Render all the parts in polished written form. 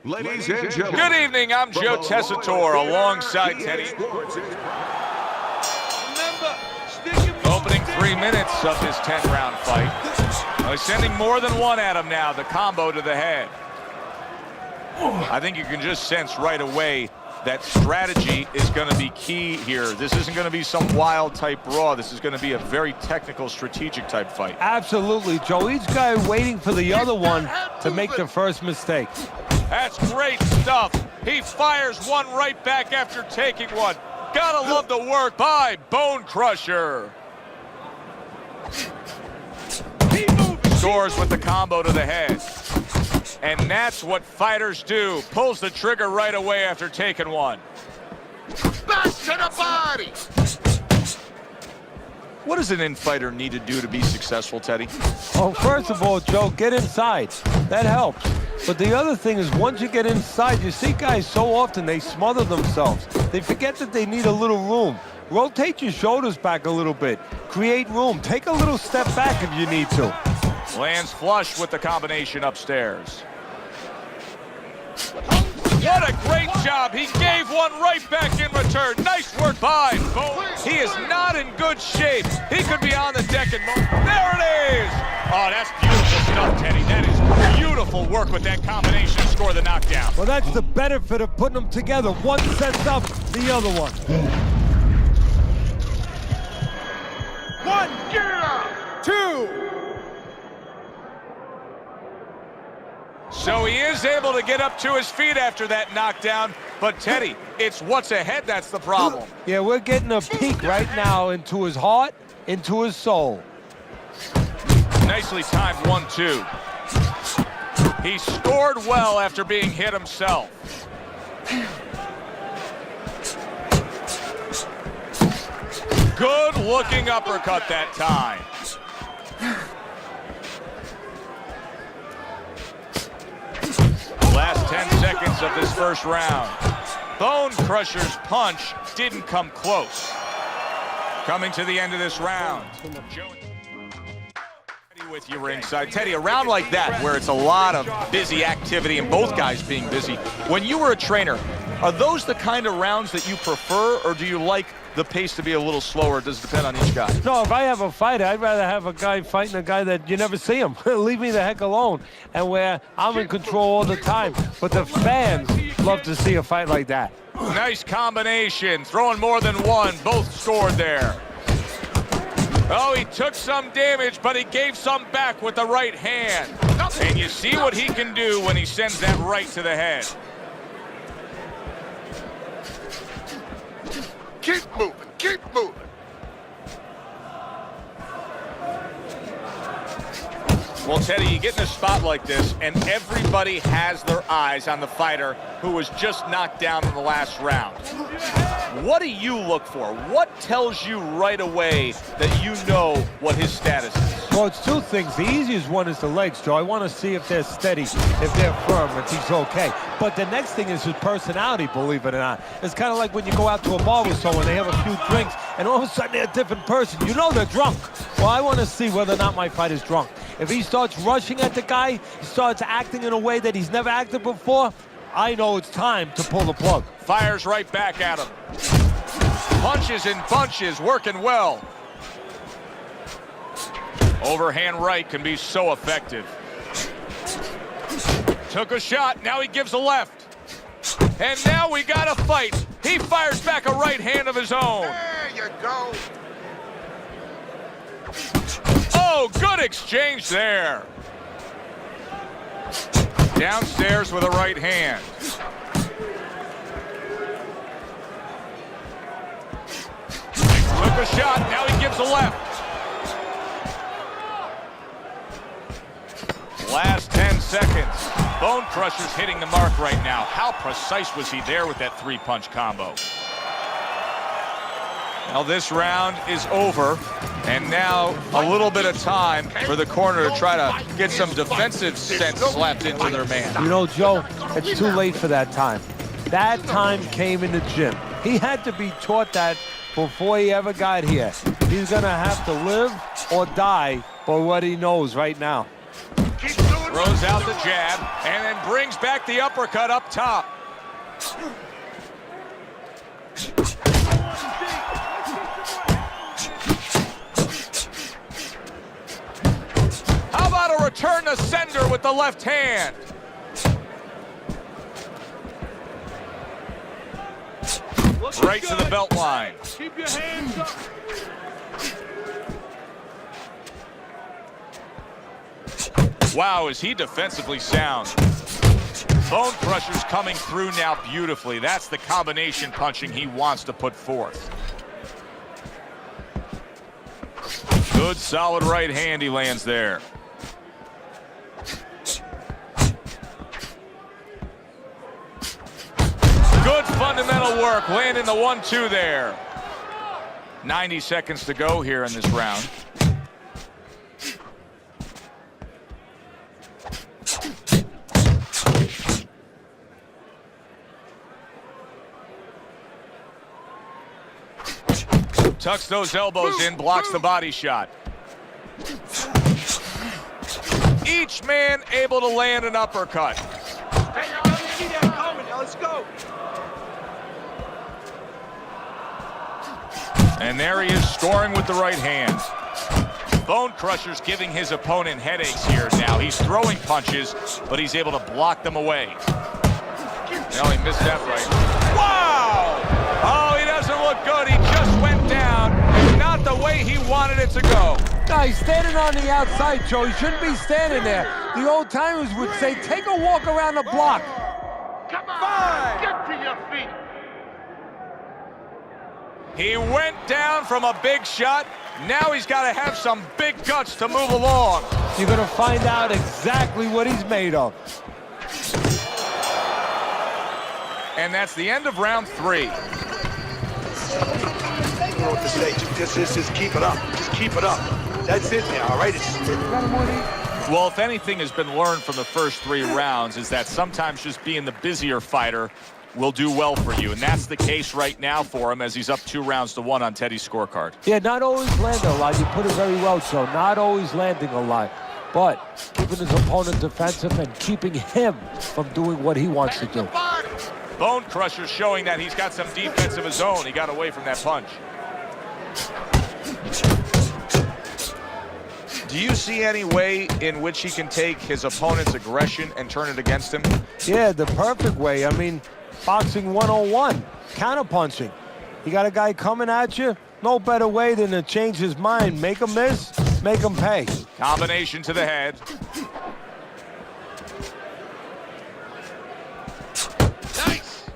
Ladies and gentlemen. Good evening, I'm Joe Tessitore alongside Teddy. Opening 3 minutes of this 10-round fight. He's sending more than one at him now, the combo to the head. I think you can just sense right away that strategy is going to be key here. This isn't going to be some wild type brawl. This is going to be a very technical, strategic type fight. Absolutely, Joe. Each guy waiting for the other one to make the first mistake. That's great stuff. He fires one right back after taking one. Gotta love the work by Bone Crusher. Scores with the combo to the head. And that's what fighters do. Pulls the trigger right away after taking one. Back to the body. What does an in-fighter need to do to be successful, Teddy? Oh, first of all, Joe, get inside. That helps. But the other thing is, once you get inside, you see guys so often, they smother themselves. They forget that they need a little room. Rotate your shoulders back a little bit. Create room. Take a little step back if you need to. Lands flush with the combination upstairs. What a great job. He gave one right back in return. Nice work by Bone. He is not in good shape. He could be on the deck and there it is. Oh, that's beautiful stuff, Teddy. That is beautiful work with that combination to score the knockdown. Well, that's the benefit of putting them together. One sets up the other one. One, get up. Two. So he is able to get up to his feet after that knockdown, but Teddy, it's what's ahead that's the problem. Yeah, we're getting a peek right now into his heart, into his soul. Nicely timed 1-2. He scored well after being hit himself. Good looking uppercut that time. Last 10 seconds of this first round. Bone Crusher's punch didn't come close. Coming to the end of this round. Teddy with you ringside. Teddy, a round like that where it's a lot of busy activity and both guys being busy. When you were a trainer, are those the kind of rounds that you prefer, or do you like the pace to be a little slower? Does it depend on each guy? No, if I have a fighter, I'd rather have a guy fighting a guy that you never see him. Leave me the heck alone. And where I'm in control all the time. But the fans love to see a fight like that. Nice combination, throwing more than one. Both scored there. Oh, he took some damage, but he gave some back with the right hand. And you see what he can do when he sends that right to the head. Keep moving, keep moving. Well, Teddy, you get in a spot like this, and everybody has their eyes on the fighter who was just knocked down in the last round. What do you look for? What tells you right away that you know what his status is? Well, it's two things. The easiest one is the legs, Joe. I want to see if they're steady, if they're firm, if he's okay. But the next thing is his personality, believe it or not. It's kind of like when you go out to a bar with someone, they have a few drinks, and all of a sudden they're a different person. You know they're drunk. Well, I want to see whether or not my fighter's drunk. If he starts rushing at the guy, he starts acting in a way that he's never acted before, I know it's time to pull the plug. Fires right back at him. Punches in bunches, working well. Overhand right can be so effective. Took a shot, now he gives a left. And now we got a fight. He fires back a right hand of his own. There you go. Oh, good exchange there. Downstairs with a right hand. Took a shot, now he gives a left. Last 10 seconds. Bone Crusher's hitting the mark right now. How precise was he there with that three-punch combo? Now this round is over, and now a little bit of time for the corner to try to get some defensive sense slapped into their man. You know, Joe, it's too late for that time. That time came in the gym. He had to be taught that before he ever got here. He's gonna have to live or die by what he knows right now. Keep doing Throws out the jab and then brings back the uppercut up top. How about a return to sender with the left hand? Right to the belt line. Keep your hands up. Wow, is he defensively sound. Bone Crusher's coming through now beautifully. That's the combination punching he wants to put forth. Good, solid right hand he lands there. Good fundamental work, landing the 1-2 there. 90 seconds to go here in this round. Tucks those elbows in, blocks the body shot. Each man able to land an uppercut. Let's go. And there he is, scoring with the right hand. Bone Crusher's giving his opponent headaches here now. He's throwing punches, but he's able to block them away. No, he missed that right. Wow! Oh, he doesn't look good. He just went down. It's not the way he wanted it to go. No, he's standing on the outside, Joe. He shouldn't be standing there. The old timers would say, take a walk around the block. Come on! Get to your feet! He went down from a big shot. Now he's got to have some big guts to move along. You're going to find out exactly what he's made of. And that's the end of round 3. I don't know what to say. Just keep it up. Just keep it up. That's it now, all right? Well, if anything has been learned from the first 3 rounds is that sometimes just being the busier fighter will do well for you. And that's the case right now for him as he's up 2-1 on Teddy's scorecard. Yeah, not always landing a lot. You put it very well, Joe. Not always landing a lot. But keeping his opponent defensive and keeping him from doing what he wants to do. Bone Crusher showing that he's got some defense of his own. He got away from that punch. Do you see any way in which he can take his opponent's aggression and turn it against him? Yeah, the perfect way. I mean, boxing 101, counterpunching. You got a guy coming at you, no better way than to change his mind. Make him miss, make him pay. Combination to the head. Nice!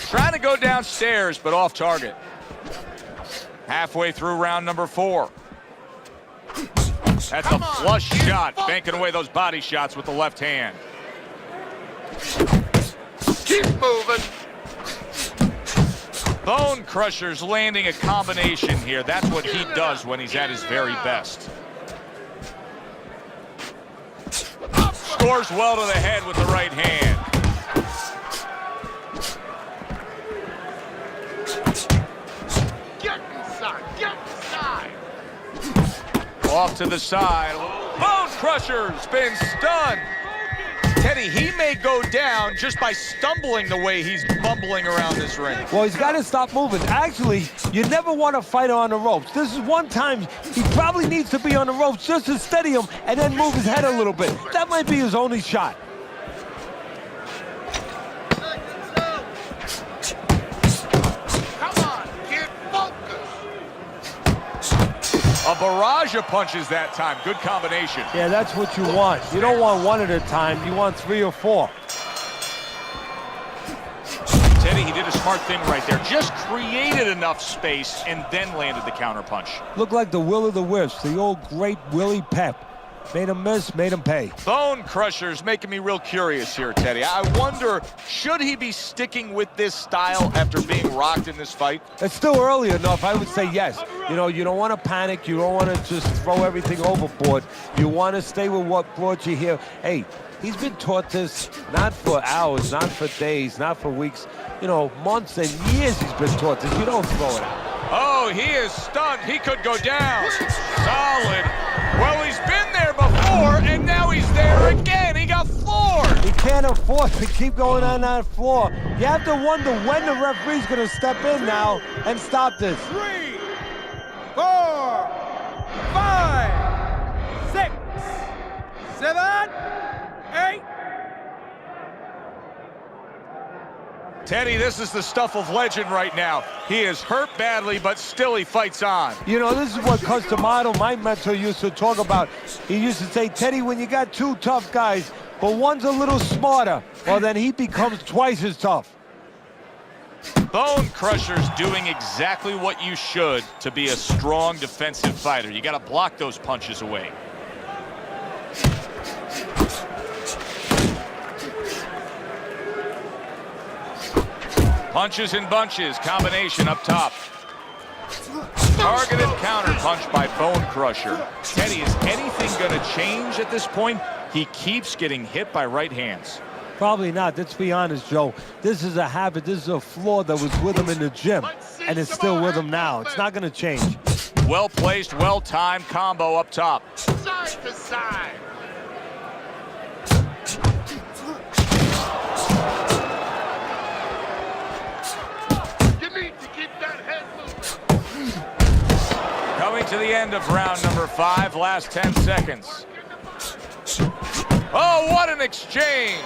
Trying to go downstairs, but off target. Halfway through round number 4. That's a flush shot, banking away those body shots with the left hand. Keep moving! Bone Crusher's landing a combination here. That's what he does when he's at his very best. Scores well to the head with the right hand. Get inside! Get inside! Off to the side. Bone Crusher's been stunned. Teddy, he may go down just by stumbling the way he's bumbling around this ring. Well, he's got to stop moving. Actually, you never want to fight on the ropes. This is one time he probably needs to be on the ropes just to steady him and then move his head a little bit. That might be his only shot. Come on, kid, focus! A barrage of punches that time. Good combination. Yeah, that's what you want. You don't want one at a time. You want 3 or 4. Teddy, he did a smart thing right there. Just created enough space and then landed the counter punch. Looked like the Will of the Wisps, the old great Willie Pep. Made him miss, made him pay. Bone Crusher's making me real curious here, Teddy. I wonder, should he be sticking with this style after being rocked in this fight? It's still early enough. I would say yes. You know, you don't want to panic. You don't want to just throw everything overboard. You want to stay with what brought you here. Hey, he's been taught this not for hours, not for days, not for weeks. You know, months and years he's been taught this. You don't throw it out. Oh, he is stunned. He could go down. Solid. Well, he's been there before, and now he's there again. He got floored. He can't afford to keep going on that floor. You have to wonder when the referee's going to step in now and stop this. 3, 4, 5, 6, 7, 8. Teddy, this is the stuff of legend right now. He is hurt badly, but still he fights on. You know, this is what Customato, my mentor, used to talk about. He used to say, Teddy, when you got two tough guys, but one's a little smarter, well, then he becomes twice as tough. Bone Crusher's doing exactly what you should to be a strong defensive fighter. You got to block those punches away. Punches and bunches, combination up top. Targeted counter punch by Bone Crusher. Teddy, is anything going to change at this point? He keeps getting hit by right hands. Probably not. Let's be honest, Joe. This is a habit. This is a flaw that was with him in the gym, and it's still with him now. It's not going to change. Well-placed, well-timed combo up top. Side to side. You need to keep that head moving. Coming to the end of round number 5, last 10 seconds. Oh, what an exchange!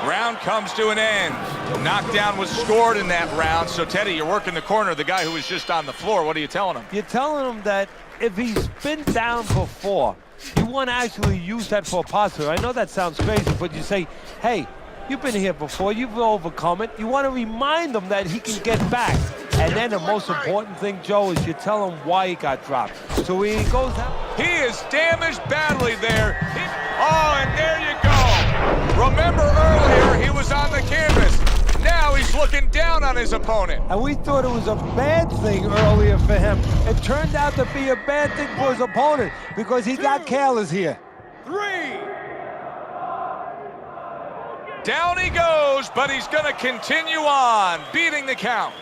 Round comes to an end. Knockdown was scored in that round. So, Teddy, you're working the corner of the guy who was just on the floor. What are you telling him? You're telling him that if he's been down before, you want to actually use that for a positive. I know that sounds crazy, but you say, hey, you've been here before. You've overcome it. You want to remind him that he can get back. And then the most important thing, Joe, is you tell him why he got dropped. So when he goes out. He is damaged badly there. Oh, and there you go. Remember earlier, he was on the canvas. Now he's looking down on his opponent. And we thought it was a bad thing earlier for him. It turned out to be a bad thing for his opponent because he got careless here. 3. Down he goes, but he's going to continue on, beating the count.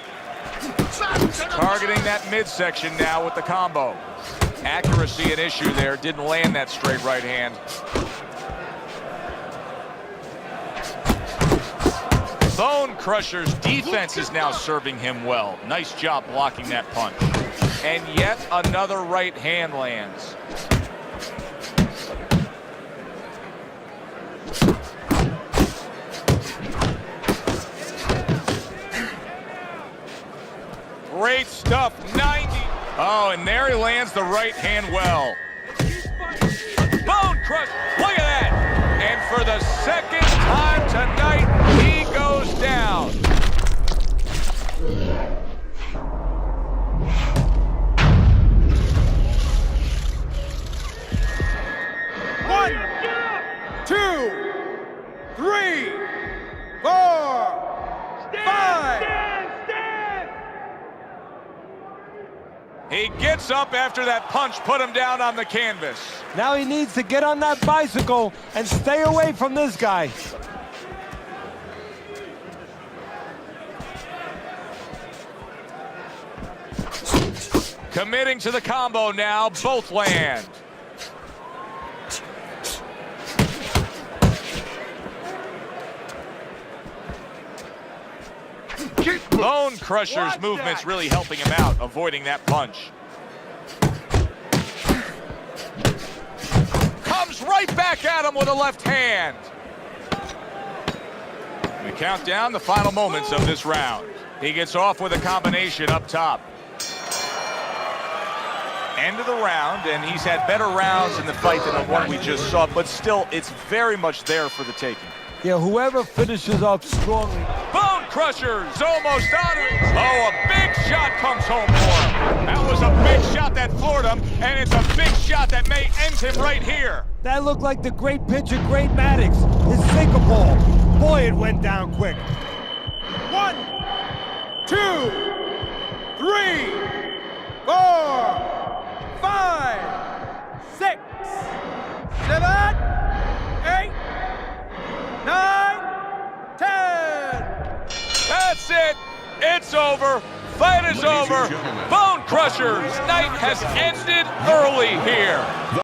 Targeting that midsection now with the combo. Accuracy an issue there. Didn't land that straight right hand. Bone Crusher's defense is now serving him well. Nice job blocking that punch. And yet another right hand lands. Great stuff, 90. Oh, and there he lands the right hand well. Bone Crush, look at that. And for the second time tonight, he goes down. One, 2, 3, 4, 5. He gets up after that punch, put him down on the canvas. Now he needs to get on that bicycle and stay away from this guy. Committing to the combo now, both land. Bone Crusher's movement's really helping him out, avoiding that punch. Comes right back at him with a left hand. We count down the final moments of this round. He gets off with a combination up top. End of the round, and he's had better rounds in the fight than the one we just saw, but still, it's very much there for the taking. Yeah, whoever finishes up strongly. Bone Crusher's almost on it. Oh, a big shot comes home for him. That was a big shot that floored him, and it's a big shot that may end him right here. That looked like the great pitcher, Great Maddox, his sinker ball. Boy, it went down quick. 1, 2, 3, 4, 5, 6, 7, 8, 9, 10. That's it. It's over. Fight is is over. Bone Crushers night has ended early here.